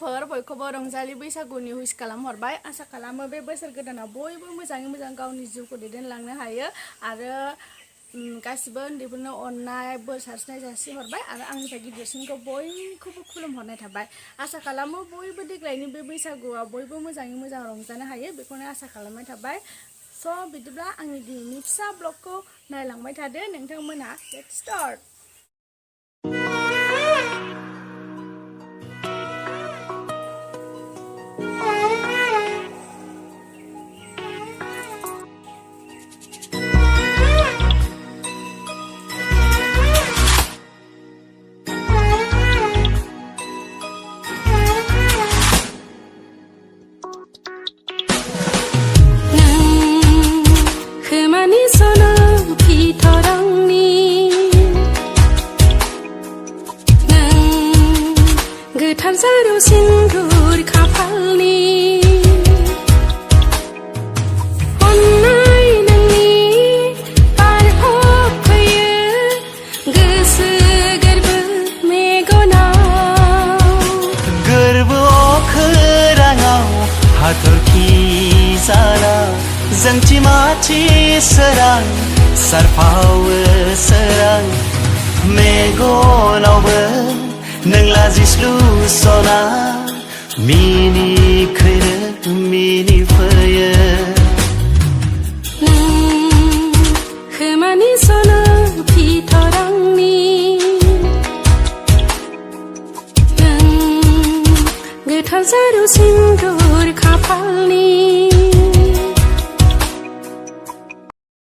लोगोफोर बयखौबो रंजालि बैसागुनि हुइस खालामहरबाय आसा खालामो बे बोसोर गोदानाव बयबो मोजाङै मोजां गावनि जिउखौ दैदेनलांनो हायो आरो गासिबो उन्दैफोरनो अननाय बोर सारस्रिनाय जासिहरबाय आरो आंनिफ्राय गिदिरसिनखौ बयखौबो खुलुमहरनाय थाबाय आसा खालामो बयबो देग्लायनि बे बैसागुआव बयबो मोजाङै मोजां रंजानो हायो बेखौनो आसा खालामनाय थाबाय स' बिदिब्ला आंनि दिनैनि फिसा ब्लगखौ नायलांबाय थादो नोंथांमोना लेट्स स्टार्ट गोथार जारौ सिन्दुर खाफालनि अननाय नोंनि बारहफैयो गोसो गोरबो मेगनाव गोरबो अखोराङाव हाथरखि जाना जोंथि माथि सोरां सारफावो सोरां मेगनावबो नों लाजिस्लु सना मिनिखैरो मिनिफैयो नों खोमानि सना फिथरांनि नों गोथार जारौ सिन्दुर खाफालनि